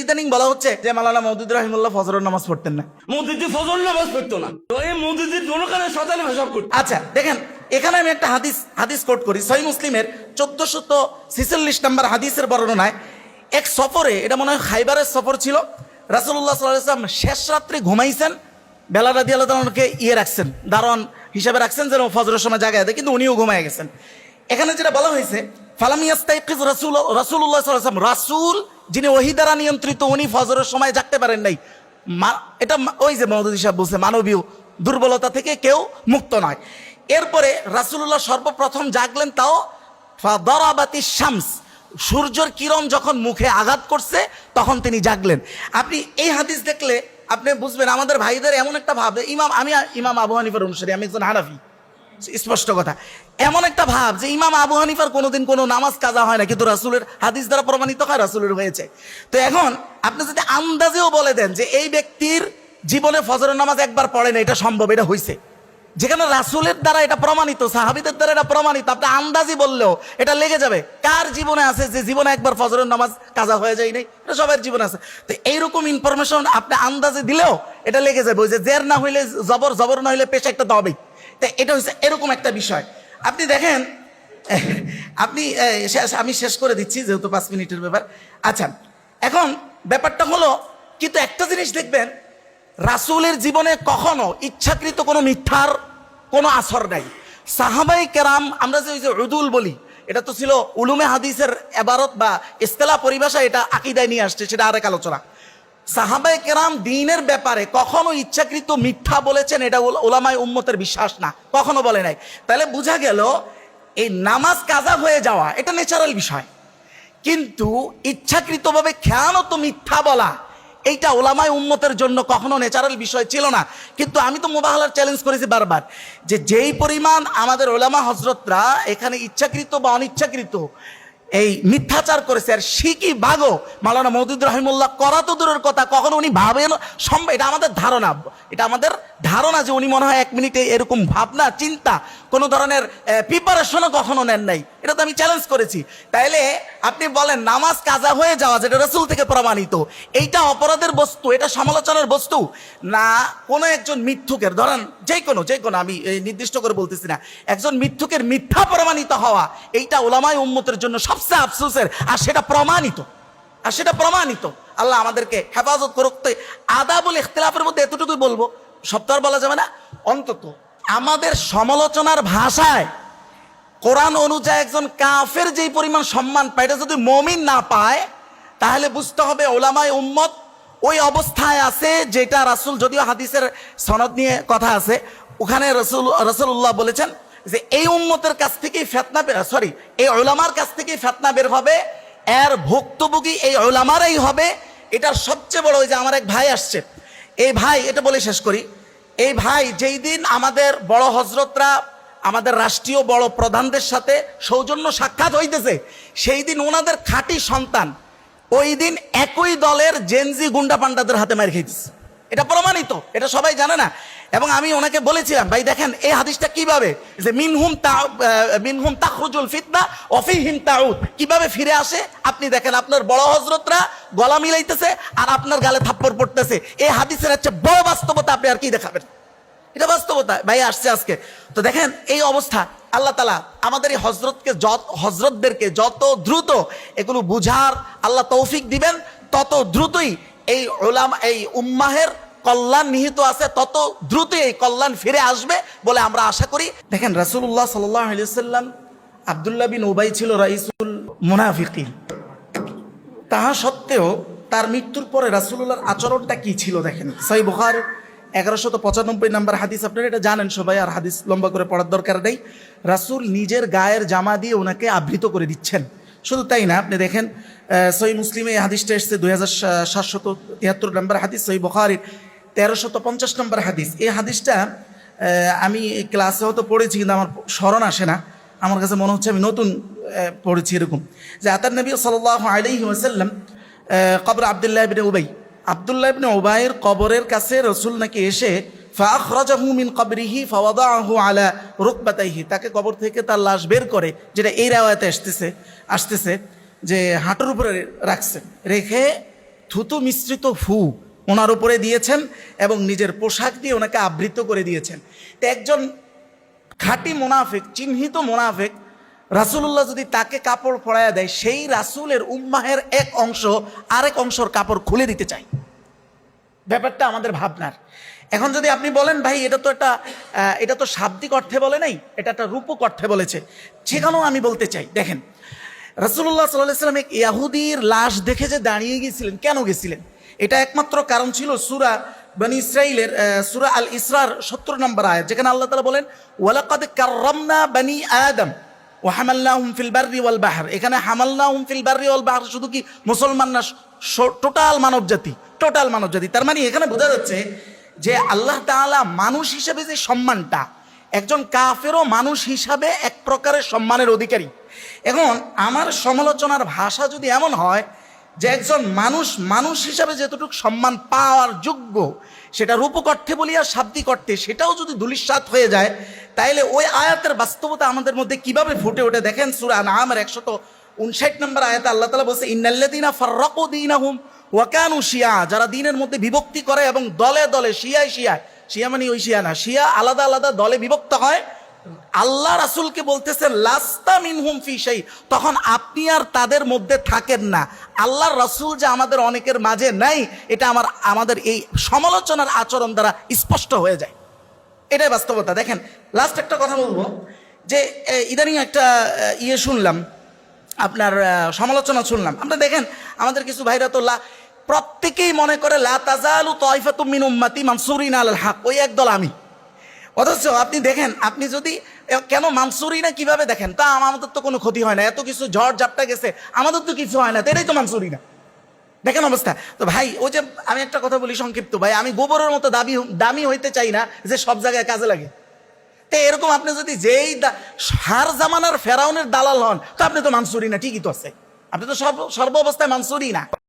ইদানিং বলা হচ্ছে যে মাওলানা মওদুদী রাহিমাহুল্লাহ ফজরের নামাজ পড়তেন না। মসজিদে ফজর নামাজ পড়তো না, তো এই মসজিদের দোকানে শতানে হিসাব করতো। আচ্ছা দেখেন, এখানে আমি একটা হাদিস কোট করি, সহিহ মুসলিমের 1446 নম্বর হাদিসের বর্ণনায় এক সফরে, এটা মনে হয় খাইবারের সফর ছিল, রাসূলুল্লাহ সাল্লাল্লাহু আলাইহি ওয়াসাল্লাম শেষ রাত্রে ঘুমাইছেন, বেলাল রাদিয়াল্লাহু তাআলাকে রাখছেন, দারোয়ান হিসাবে রাখছেন যেন ফজরের সময় জাগায় দেয়, কিন্তু উনিও ঘুমায় গেছেন। এখানে যেটা বলা হয়েছে, ফালাম ইয়াস্তাইকিজ রাসূলুল্লাহ সাল্লাল্লাহু আলাইহি ওয়াসাল্লাম, রাসূল যিনি ওহী দ্বারা নিয়ন্ত্রিত, উনি ফজরের সময় জাগতে পারেন নাই। এটা ওই যে মওদুদী সাহেব বলছে, মানবীয় দুর্বলতা থেকে কেউ মুক্ত নয়। এরপরে রাসূলুল্লাহ সর্বপ্রথম জাগলেন, তাও ফাদারাবাতিশ শামস, সূর্যের কিরণ যখন মুখে আঘাত করছে তখন তিনি জাগলেন। আপনি এই হাদিস দেখলে আপনি বুঝবেন আমাদের ভাইদের এমন একটা ভাব, আমি ইমাম আবু হানিফার অনুসারী, আমি একজন হানাফি, স্পষ্ট কথা, এমন একটা ভাব যে ইমাম আবু হানিফার কোনোদিন কোনো নামাজ কাজা হয় না, কিন্তু রাসূলের হাদিস দ্বারা প্রমাণিত হয় রাসূলের হয়েছে। তো এখন আপনি যদি আন্দাজেও বলে দেন যে এই ব্যক্তির জীবনে ফজরের নামাজ একবার পড়ে না, এটা সম্ভব, এটা হয়েছে, যেখানে রাসূলের দ্বারা এটা প্রমাণিত, সাহাবীদের দ্বারা এটা প্রমাণিত, আপনি আন্দাজি বললেও এটা লেগে যাবে। কার জীবনে আছে যে জীবনে একবার ফজরের নামাজ কাজা হয়ে যায় নাই? এটা সবার জীবনে আছে। তো এইরকম ইনফরমেশন আপনি আন্দাজে দিলেও এটা লেগে যাবে, ওই যে জের না হইলে জবর, জবর না হইলে পেশ, একটা দবেই। তো এটা হচ্ছে এরকম একটা বিষয়। আপনি দেখেন, আমি শেষ করে দিচ্ছি যেহেতু 5 মিনিটের ব্যাপার। আচ্ছা, এখন ব্যাপারটা হলো, কিন্তু একটা জিনিস দেখবেন, রাসূলের জীবনে কখনো ইচ্ছাকৃত কোনো মিথ্যার কোনো আসর নাই। সাহাবায়ে কেরাম, আমরা যে ওই যে উদুল বলি, এটা তো ছিল উলুমে হাদিসের ইবারত বা ইসতিলাহ পরিভাষা, এটা আকীদায় নিয়ে আসছে, সেটা আরেক আলোচনা। সাহাবায়ে কেরাম দ্বীনের ব্যাপারে কখনো ইচ্ছাকৃত মিথ্যা বলেছেন, এটা উলামায়ে উম্মতের বিশ্বাস না, কখনো বলে নাই। তাহলে বোঝা গেল এই নামাজ কাজা হয়ে যাওয়া এটা ন্যাচারাল বিষয়, কিন্তু ইচ্ছাকৃতভাবে খেয়ানত মিথ্যা বলা এইটা উলামায়ে উম্মতের জন্য কখনো ন্যাচারাল বিষয় ছিল না। কিন্তু আমি তো মুবাহালার চ্যালেঞ্জ করেছি বারবার, যে যেই পরিমাণ আমাদের উলামা হযরতরা এখানে ইচ্ছাকৃত বা অনিচ্ছাকৃত এই মিথ্যাচার করেছে, আর শিকি ভাগও মাওলানা মওদুদী রাহিমাহুল্লাহ করা তো দূরের কথা, কখনো উনি ভাবেন সম্ভব, এটা আমাদের ধারণা যে উনি মনে হয় 1 মিনিটে এরকম ভাবনা চিন্তা কোনো ধরনের প্রিপারেশনও কখনো নেন নাই, এটা তো আমি চ্যালেঞ্জ করেছি। তাইলে আপনি বলেন নামাজ কাজা হয়ে যাওয়া, যেটা রাসূল থেকে প্রমাণিত, এইটা অপরাধের বস্তু, এটা সমালোচনার বস্তু না? কোনো একজন মিথ্যুকের, ধরেন যে কোনো আমি নির্দিষ্ট করে বলতেছি না, একজন মিথ্যুকের মিথ্যা প্রমাণিত হওয়া, এইটা উলামায়ে উম্মতের জন্য সবচেয়ে আফসোসের, আর সেটা প্রমাণিত। আল্লাহ আমাদেরকে হেফাজত করুক। আদাবুল ইখতিলাফের মধ্যে এতটুকুই বলবো, সপ্তাহ বলা যাবে না, অন্তত আমাদের সমালোচনার ভাষায় কোরআন অনুযায়ী একজন কাফের যেই পরিমাণ সম্মান পায়, এটা যদি মুমিন না পায়, তাহলে বুঝতে হবে উলামায়ে উম্মত ওই অবস্থায় আছে যেটা রাসূল, যদিও হাদিসের সনদ নিয়ে কথা আছে, ওখানে রাসূলুল্লাহ বলেছেন যে এই উম্মতের কাছ থেকেই এই উলামার কাছ থেকেই ফিতনা বের হবে, এর ভুক্তভোগী এই উলামারাই হবে। এটার সবচেয়ে বড়, ওই যে আমার এক ভাই আসছে, এই ভাই, এটা বলে শেষ করি, এই ভাই যেই দিন আমাদের বড় হযরতরা, আমাদের রাষ্ট্রীয় বড় প্রধানদের সাথে সৌজন্য সাক্ষাৎ হইতেছে, সেই দিন ওনাদের খাঁটি সন্তান ওই দিন একই দলের জেনজি গুন্ডা পান্ডাদের হাতে মার খেয়েছে, এটা প্রমাণিত, এটা সবাই জানে না। এবং আমি ওনাকে বলেছিলাম, ভাই দেখেন এই হাদিসটা কিভাবে, যে মিনহুম তাখরুজুল ফিতনা ওয়া ফীহিম তাউদ, কিভাবে ফিরে আসে। আপনি দেখেন আপনার বড় হযরতরা গলা মিলাইতেছে আর আপনার গালে থাপ্পড় পড়তেছে, এই হাদিসের হচ্ছে বড় বাস্তবতা, আপনি আর কি দেখাবেন? এটা বাস্তবতা ভাই, আসছে আজকে। তো দেখেন এই অবস্থা, আল্লাহ তাআলা আমাদের এই হযরতদেরকে যত দ্রুত এগুলো বুঝার আল্লাহ তৌফিক দিবেন, তত দ্রুতই এই উম্মাহের কল্যাণ নিহিত আছে, তত দ্রুতই এই কল্যাণ ফিরে আসবে বলে আমরা আশা করি। দেখেন রাসূলুল্লাহ সাল্লাল্লাহু আলাইহি ওয়াসাল্লাম, আব্দুল্লাহ বিন উবাই ছিল রাইসুল মুনাফিকিন, তাহা সত্ত্বেও তার মৃত্যুর পরে রাসূলুল্লাহর আচরণটা কি ছিল দেখেন। সহিহ বুখারী 1195 নম্বর হাদিস, আপনারা এটা জানেন সবাই, আর হাদিস লম্বা করে পড়ার দরকার নেই। রাসূল নিজের গায়ের জামা দিয়ে ওনাকে আবৃত করে দিচ্ছেন। শুধু তাই না, আপনি দেখেন সহিহ মুসলিমে এই হাদিসটা এসেছে 2773 নম্বর হাদিস, সহিহ বুখারীর 1350 নম্বর হাদিস। এই হাদিসটা আমি ক্লাসে হয়তো পড়েছি, কিন্তু আমার স্মরণ আসে না, আমার কাছে মনে হচ্ছে আমি নতুন পড়েছি এরকম, যে আতান নবী সাল্লাল্লাহু আলাইহি ওয়াসাল্লাম কবর আব্দুল্লাহ ইবনে উবাই, আব্দুল্লাহ ইবনে উবাইয়ের কবরের কাছে রাসূল নাকি এসে ফাখরাজাহু মিন কবরিহি ফাওয়াদাহু আলা রুকবাতাইহি, তাকে কবর থেকে তার লাশ বের করে, যেটা এই রাওয়ায়াতে আসতেছে যে হাঁটুর উপরে রাখছেন, রেখে থুতু মিশ্রিত ফু ওনার উপরে দিয়েছেন এবং নিজের পোশাক দিয়ে ওনাকে আবৃত করে দিয়েছেন। তো একজন খাঁটি মোনাফেক, চিহ্নিত মোনাফেক, রাসূলুল্লাহ যদি তাকে কাপড় পরাইয়া দেয়, সেই রাসূলের উম্মাহের এক অংশ আরেক অংশর কাপড় খুলে দিতে চায়। ব্যাপারটা আমাদের ভাবনার। এখন যদি আপনি বলেন ভাই এটা তো শাব্দিক অর্থে বলে নাই, এটা একটা রূপক অর্থে বলেছে, সেখানেও আমি বলতে চাই, দেখেন রাসূলুল্লাহ সাল্লাল্লাহু আলাইহি ওয়াসাল্লাম এক ইহুদির লাশ দেখে যে দাঁড়িয়ে গেছিলেন, কেন গেছিলেন? এটা একমাত্র কারণ ছিল সূরা বনী ইসরাইলের সূরা আল ইসরার 70 নম্বর আয়াত, যেখানে আল্লাহ তাআলা বলেন ওয়ালাকাদ কাররামনা বনী আদম ওয়া হামালনাহুম ফিল বাররি ওয়াল বাহর। এখানে হামালনাহুম ফিল বাররি ওয়াল বাহর শুধু কি মুসলমান না, টোটাল মানবজাতি, টোটাল মানবজাতি। তার মানে এখানে বোঝা যাচ্ছে যে আল্লাহ তাআলা মানুষ হিসেবে যে সম্মানটা, একজন কাফেরও মানুষ হিসাবে এক প্রকারের সম্মানের অধিকারী। এখন আমার সমালোচনার ভাষা যদি এমন হয় যে একজন মানুষ হিসাবে যেতটুকু সম্মান পাওয়ার যোগ্য, সেটা রূপক অর্থে বলি আর শাব্দিক অর্থে সেটাও যদি ধূলিসাৎ হয়ে যায়, তাইলে ওই আয়াতের বাস্তবতা আমাদের মধ্যে কিভাবে ফুটে ওঠে দেখেন। সূরা আনআমের 159 নম্বর আয়াতে আল্লাহ তাআলা বলছে ইন্নাল্লাযীনা ফাররাকু দীনাহুম ওয়া কানু শিয়া, যারা দ্বীনের মধ্যে বিভক্তি করে এবং দলে দলে শিয়া মানে ওই শিয়া না, শিয়া আলাদা আলাদা দলে বিভক্ত হয়, আল্লাহ রাসূলকে বলতেছেন লাস্তা মিনহুম ফি শাই, তখন আপনি আর তাদের মধ্যে থাকেন না। আল্লাহর রাসূল যে আমাদের অনেকের মাঝে নাই, এটা আমাদের এই সমালোচনার আচরণ দ্বারা স্পষ্ট হয়ে যায়। এটাই বাস্তবতা। দেখেন লাস্ট একটা কথা বলবো, যে ইদানিং একটা শুনলাম, আপনার সমালোচনা শুনলাম। আমরা দেখেন আমাদের কিছু ভাইরা তো প্রত্যেকেই মনে করে লা তাজালু তাইফাতুম মিন উম্মতি মানসুরিনা আলাল হক, ওই একদল আমি। অথচ আপনি দেখেন, আপনি যদি কেন মানসুরিনা কিভাবে দেখেন, তা আমাদের তো কোনো ক্ষতি হয় না, এত কিছু ঝড় ঝাপটা গেছে, আমাদের তো কিছু হয় না, তো এটাই তো মানসুরিনা। দেখেন অবস্থা। তো ভাই ওই যে আমি একটা কথা বলি সংক্ষিপ্ত, ভাই আমি গোবরের মতো দামি হইতে চাই না যে সব জায়গায় কাজে লাগে। তো এরকম আপনি যদি যেই হার জামানার ফেরাউনের দালাল হন, তো আপনি তো মানসুরি না, ঠিকই তো আছে, আপনি তো সর্ব অবস্থায় মানসুরি না।